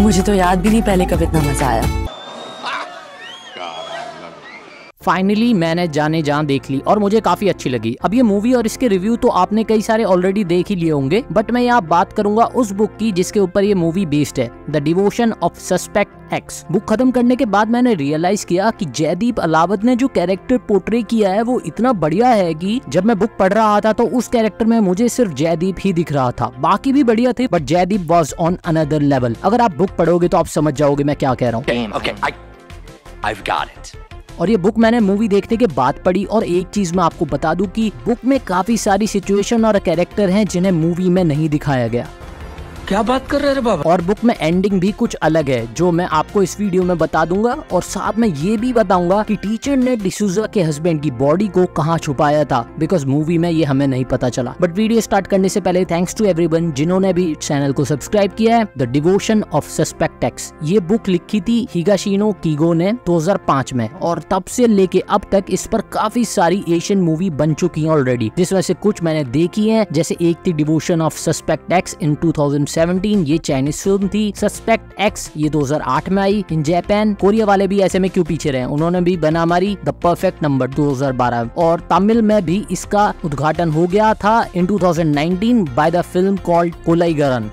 मुझे तो याद भी नहीं पहले कब इतना मजा आया। फाइनली मैंने जाने जान देख ली और मुझे काफी अच्छी लगी। अब ये मूवी और इसके रिव्यू तो आपने कई सारे ऑलरेडी देख ही लिए होंगे, बट मैं यहाँ बात करूंगा उस बुक की जिसके ऊपर ये मूवी बेस्ड है, the devotion of suspect x. Book खत्म करने के बाद मैंने रियलाइज किया कि जयदीप अलावत ने जो कैरेक्टर पोर्ट्रे किया है वो इतना बढ़िया है कि जब मैं बुक पढ़ रहा था तो उस कैरेक्टर में मुझे सिर्फ जयदीप ही दिख रहा था, बाकी भी बढ़िया थे but Jaydeep was on another level. अगर आप बुक पढ़ोगे तो आप समझ जाओगे मैं क्या कह रहा हूँ। और ये बुक मैंने मूवी देखने के बाद पढ़ी और एक चीज मैं आपको बता दूं कि बुक में काफी सारी सिचुएशन और कैरेक्टर हैं जिन्हें मूवी में नहीं दिखाया गया। क्या बात कर रहे हैं बाबा। और बुक में एंडिंग भी कुछ अलग है जो मैं आपको इस वीडियो में बता दूंगा, और साथ में ये भी बताऊंगा कि टीचर ने डिसूजा के हस्बैंड की बॉडी को कहाँ छुपाया था, बिकॉज मूवी में ये हमें नहीं पता चला। बट वीडियो स्टार्ट करने से पहले थैंक्स टू एवरीवन जिन्होंने भी चैनल को सब्सक्राइब किया है। The devotion of suspect x, ये बुक लिखी थी हिगाशिनो कीगो ने 2005 में, और तब से लेके अब तक इस पर काफी सारी एशियन मूवी बन चुकी है ऑलरेडी, जिसमें से कुछ मैंने देखी है। जैसे एक थी डिवोशन ऑफ सस्पेक्ट एक्स इन 2017, ये चाइनीज फिल्म थी। सस्पेक्ट एक्स ये 2008 में आई इन जापान। कोरिया वाले भी ऐसे में क्यों पीछे रहे, उन्होंने भी बना मारी द परफेक्ट नंबर 2012, और तमिल में भी इसका उद्घाटन हो गया था इन 2019 बाय द फिल्म कॉल्ड कोलाइगरन।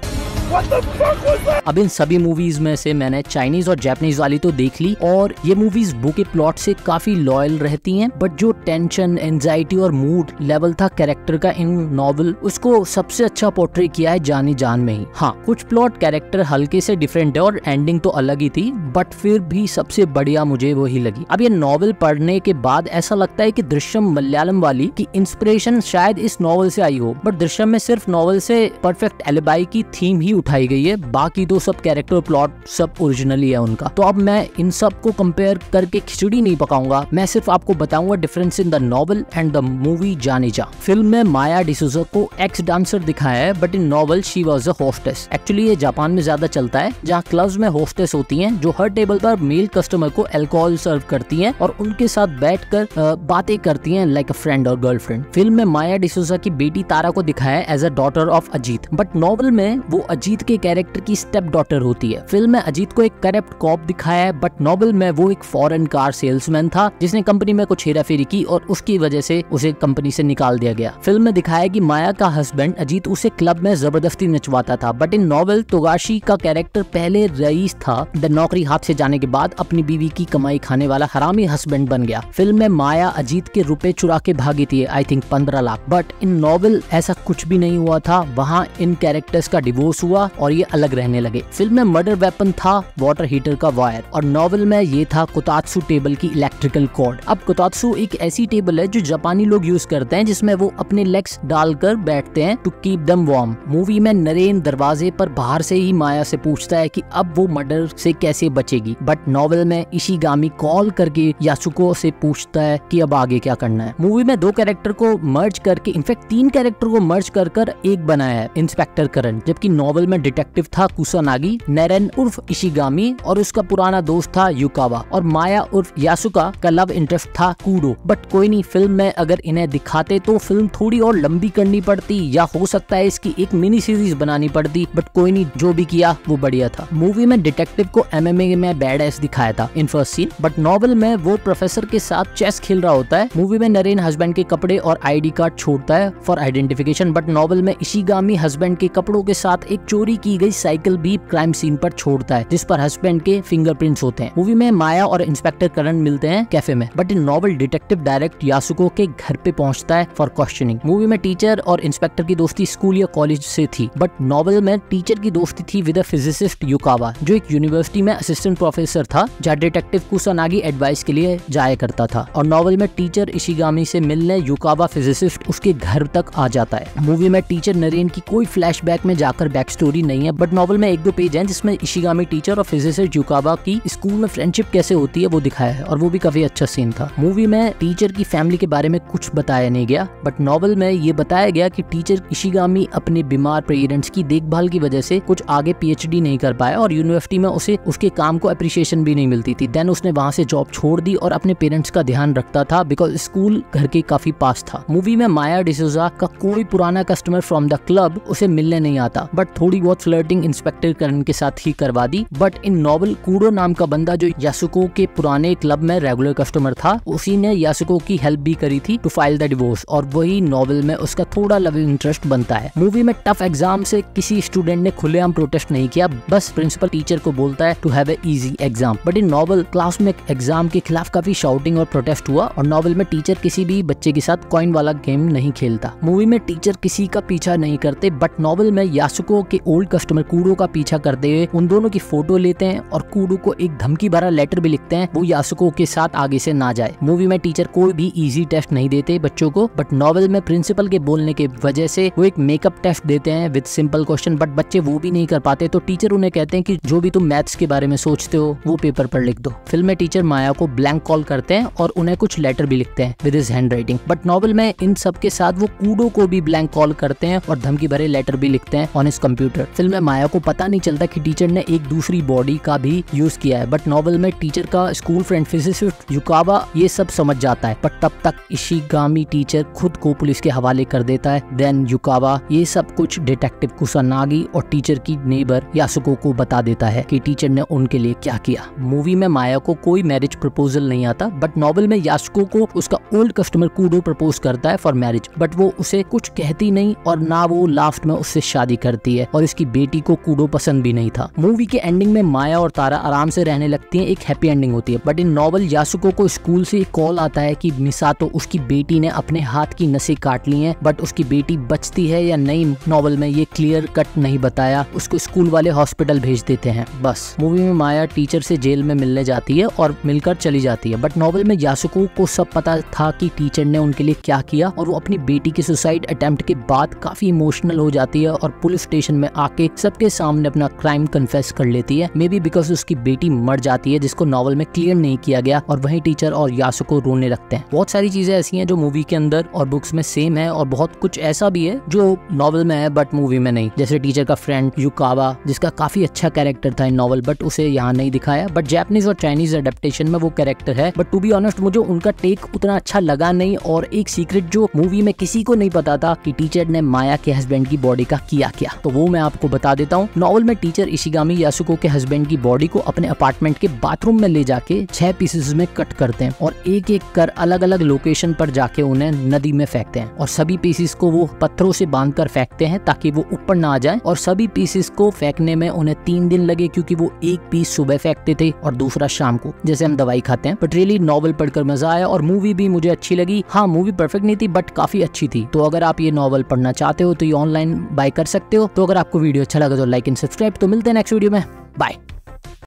अब इन सभी मूवीज में से मैंने चाइनीज और जापानीज वाली तो देख ली, और ये मूवीज बुक के प्लॉट से काफी लॉयल रहती हैं, बट जो टेंशन, एंजाइटी और मूड लेवल था कैरेक्टर का इन नॉवल, उसको सबसे अच्छा पोर्ट्रे किया है जानी जान में ही। हाँ, कुछ प्लॉट कैरेक्टर हल्के से डिफरेंट है और एंडिंग तो अलग ही थी, बट फिर भी सबसे बढ़िया मुझे वही लगी। अब ये नॉवल पढ़ने के बाद ऐसा लगता है कि दृश्यम मलयालम वाली की इंस्पिरेशन शायद इस नॉवल से आई हो, बट दृश्यम में सिर्फ नॉवल से परफेक्ट एलिबाई की थीम ही उठाई गई है, बाकी तो सब कैरेक्टर प्लॉट सब ओरिजिनली है उनका। तो अब मैं इन सब को कंपेयर करके खिचड़ी नहीं पकाऊंगा, मैं सिर्फ आपको बताऊंगा difference in the novel and the movie जाने जा। फिल्म में माया डिसूजा को एक्स डांसर दिखाया है, but in novel she was a hostess. Actually ये जापान में ज्यादा चलता है, जहाँ क्लब्स में होस्टेस होती हैं जो हर टेबल पर मेल कस्टमर को अल्कोहल सर्व करती हैं और उनके साथ बैठकर बातें करती हैं लाइक अ फ्रेंड और गर्लफ्रेंड। फिल्म में माया डिसूजा की बेटी तारा को दिखाया है as a daughter of Ajit, but novel में वो अजीत के कैरेक्टर की स्टेप डॉटर होती है। फिल्म में अजीत को एक करप्ट कॉप दिखाया है, बट नॉवल में वो एक फॉरेन कार सेल्समैन था जिसने कंपनी में कुछ हेराफेरी की और उसकी वजह से उसे कंपनी से निकाल दिया गया। फिल्म में दिखाया कि माया का हस्बैंड अजीत उसे क्लब में जबरदस्ती नचवाता था, बट इन नॉवल तोगाशी का कैरेक्टर पहले रईस था, द नौकरी हाथ से जाने के बाद अपनी बीवी की कमाई खाने वाला हरामी हस्बैंड बन गया। फिल्म में माया अजीत के रुपए चुरा के भागी थी, I think 15 lakh, but in novel ऐसा कुछ भी नहीं हुआ था। वहाँ इन कैरेक्टर्स का डिवोर्स हुआ और ये अलग रहने लगे। फिल्म में मर्डर वेपन था वाटर हीटर का वायर, और नॉवल में ये था कोतात्सु टेबल की इलेक्ट्रिकल कॉर्ड। अब कोतात्सु एक ऐसी टेबल है जो जापानी लोग यूज करते हैं, जिसमें वो अपने लेग्स डालकर बैठते हैं to keep them warm. Movie में नरेन दरवाजे पर बाहर से ही माया से पूछता है कि अब वो मर्डर से कैसे बचेगी, बट नॉवल में इशिगामी कॉल करके यासुको से पूछता है कि अब आगे क्या करना है। मूवी में 2 कैरेक्टर को मर्ज करके, इनफैक्ट 3 कैरेक्टर को मर्ज कर एक बनाया है, इंस्पेक्टर करण, जबकि नॉवल में डिटेक्टिव था कुसानागी, नेरेन उर्फ इशिगामी और उसका पुराना दोस्त था युकावा, और माया उर्फ यासुका का लव इंटरेस्ट था कूडो। बट कोई नहीं, फिल्म में अगर इन्हें दिखाते तो फिल्म थोड़ी और लंबी करनी पड़ती, या हो सकता है इसकी एक मिनी सीरीज बनानी पड़ती, बट कोई नहीं, जो भी किया वो बढ़िया था। मूवी में डिटेक्टिव को MMA में बैड एस दिखाया था in first scene, but novel में वो प्रोफेसर के साथ चेस खेल रहा होता है। मूवी में नरेन हस्बैंड के कपड़े और ID कार्ड छोड़ता है फॉर आइडेंटिफिकेशन, बट नॉवल में इशिगामी हस्बैंड के कपड़ों के साथ एक चोरी की गई साइकिल भी क्राइम सीन पर छोड़ता है, जिस पर हस्बैंड के फिंगरप्रिंट्स होते हैं। मूवी में माया और इंस्पेक्टर करण मिलते हैं कैफे में, but in novel detective direct Yasuko के घर पे पहुंचता है फॉर क्वेश्चनिंग। मूवी में टीचर और इंस्पेक्टर की दोस्ती स्कूल या कॉलेज से थी, बट नॉवल में टीचर की दोस्ती थी विद अ फिजिसिस्ट युकावा, जो एक यूनिवर्सिटी में असिस्टेंट प्रोफेसर था, जहाँ डिटेक्टिव कुसानागी एडवाइस के लिए जाया करता था। और नॉवल में टीचर इशिगामी से मिलने युकावा फिजिसिस्ट उसके घर तक आ जाता है। मूवी में टीचर नरेन की कोई फ्लैशबैक में जाकर बैक स्टोरी नहीं है, बट नॉवल में 1-2 पेज हैं जिसमें इशिगामी टीचर और फिजिसिस्ट युकावा की स्कूल में फ्रेंडशिप कैसे होती है वो दिखाया है, और वो भी काफी अच्छा सीन था। मूवी में टीचर की फैमिली के बारे में कुछ बताया नहीं गया, बट नॉवल में ये बताया गया कि टीचर इशिगामी अपने बीमार पेरेंट्स की देखभाल की वजह से कुछ आगे PhD नहीं कर पाया, और यूनिवर्सिटी में उसे उसके काम को अप्रिशिएशन भी नहीं मिलती थी। देन उसने वहाँ से जॉब छोड़ दी और अपने पेरेंट्स का ध्यान रखता था, बिकॉज स्कूल घर के काफी पास था। मूवी में माया डिसूजा का कोई पुराना कस्टमर फ्रॉम द क्लब उसे मिलने नहीं आता, बट थोड़ी थोड़ी बहुत फ्लर्टिंग इंस्पेक्टर करन के साथ ही करवा दी। बट इन नॉवल कूडो नाम का बंदा जो यासुको के पुराने क्लब में रेगुलर कस्टमर था, उसी ने यासुको की हेल्प भी करी थी टू फाइल द डिवोर्स, और वही नॉवल में उसका थोड़ा लव इंटरेस्ट बनता है। मूवी में टफ एग्जाम से किसी स्टूडेंट ने खुलेआम प्रोटेस्ट नहीं किया, बस प्रिंसिपल टीचर को बोलता है to have a easy exam. But in novel class में एग्जाम के खिलाफ काफी शाउटिंग और प्रोटेस्ट हुआ, और नॉवल में टीचर किसी भी बच्चे के साथ कॉइन वाला गेम नहीं खेलता। मूवी में टीचर किसी का पीछा नहीं करते, बट नॉवल में यासुको के ओल्ड कस्टमर कूडो का पीछा करते हुए उन दोनों की फोटो लेते हैं और कूडो को एक धमकी भरा लेटर भी लिखते हैं वो यासुको के साथ आगे से ना जाए। मूवी में टीचर कोई भी इजी टेस्ट नहीं देते बच्चों को, बट नॉवल में प्रिंसिपल के बोलने के वजह से वो एक मेकअप टेस्ट देते हैं विद सिंपल क्वेश्चन, बट बच्चे वो भी नहीं कर पाते, तो टीचर उन्हें कहते हैं कि जो भी तुम मैथ्स के बारे में सोचते हो वो पेपर पर लिख दो। फिल्म में टीचर माया को ब्लैंक कॉल करते हैं और उन्हें कुछ लेटर भी लिखते हैं with his hand writing, but novel में इन सब के साथ वो कूडो को भी ब्लैंक कॉल करते हैं और धमकी भरे लेटर भी लिखते हैं ऑन हिज कंप्यूटर। फिल्म में माया को पता नहीं चलता कि टीचर ने एक दूसरी बॉडी का भी यूज किया है, बट नॉवल में टीचर का स्कूल फ्रेंड फिजिसिस्ट युकावा ये सब समझ जाता है, बट तब तक इशिगामी टीचर खुद को पुलिस के हवाले कर देता है। देन युकावा ये सब कुछ डिटेक्टिव कुसानागी और टीचर की नेबर यासुको को बता देता है कि टीचर ने उनके लिए क्या किया। मूवी में माया को कोई मैरिज प्रपोजल नहीं आता, बट नॉवल में यासुको को उसका ओल्ड कस्टमर कूडो प्रपोज करता है फॉर मैरिज, बट वो उसे कुछ कहती नहीं और ना वो लास्ट में उससे शादी करती है, और इसकी बेटी को कूडो पसंद भी नहीं था। मूवी के एंडिंग में माया और तारा आराम से रहने लगती हैं, एक हैप्पी एंडिंग होती है, बट इन नॉवल यासुको को स्कूल से कॉल आता है कि मिसातो उसकी बेटी ने अपने हाथ की नसें काट ली हैं, बट उसकी बेटी बचती है या नहीं नॉवल में ये क्लियर कट नहीं बताया। उसको स्कूल वाले हॉस्पिटल भेज देते हैं बस। मूवी में माया टीचर से जेल में मिलने जाती है और मिलकर चली जाती है, बट नॉवल में यासुको को सब पता था कि टीचर ने उनके लिए क्या किया, और वो अपनी बेटी के सुसाइड अटेम्प्ट के बाद काफी इमोशनल हो जाती है और पुलिस स्टेशन में आके सबके सामने अपना क्राइम कन्फेस कर लेती है, मे बी बिकॉज उसकी बेटी मर जाती है जिसको नॉवल में क्लियर नहीं किया गया, और वहीं टीचर और यासुको रोने लगते हैं। बहुत सारी चीजें ऐसी हैं जो मूवी के अंदर और बुक्स में सेम है, और बहुत कुछ ऐसा भी है जो नॉवल में है बट मूवी में नहीं, जैसे टीचर का फ्रेंड युकावा जिसका काफी अच्छा कैरेक्टर था इन नॉवल, बट उसे यहाँ नहीं दिखाया, बट जापानीज और चाइनीज एडेप्टेशन में वो कैरेक्टर है, बट टू बी ऑनेस्ट मुझे उनका टेक उतना अच्छा लगा नहीं। और एक सीक्रेट जो मूवी में किसी को नहीं पता था कि टीचर ने माया के हस्बैंड की बॉडी का किया क्या, तो वो मैं आपको बता देता हूँ। नॉवल में टीचर इशिगामी यासुको के हस्बैंड की बॉडी को अपने अपार्टमेंट के बाथरूम में ले जाके 6 पीसेस में कट करते हैं और एक एक कर अलग अलग लोकेशन पर जाके उन्हें नदी में फेंकते हैं, और सभी पीसेस को वो पत्थरों से बांधकर फेंकते हैं ताकि वो ऊपर ना आ जाए, और सभी पीसेस को फेंकने में उन्हें 3 दिन लगे क्योंकि वो एक पीस सुबह फेंकते थे और दूसरा शाम को, जैसे हम दवाई खाते हैं। बट रियली नॉवल पढ़कर मजा आया और मूवी भी मुझे अच्छी लगी। हाँ, मूवी परफेक्ट नहीं थी बट काफी अच्छी थी, तो अगर आप ये नॉवल पढ़ना चाहते हो तो ये ऑनलाइन बाय कर सकते हो। तो अगर आपको वीडियो अच्छा लगा तो लाइक एंड सब्सक्राइब। तो मिलते हैं नेक्स्ट वीडियो में, बाय।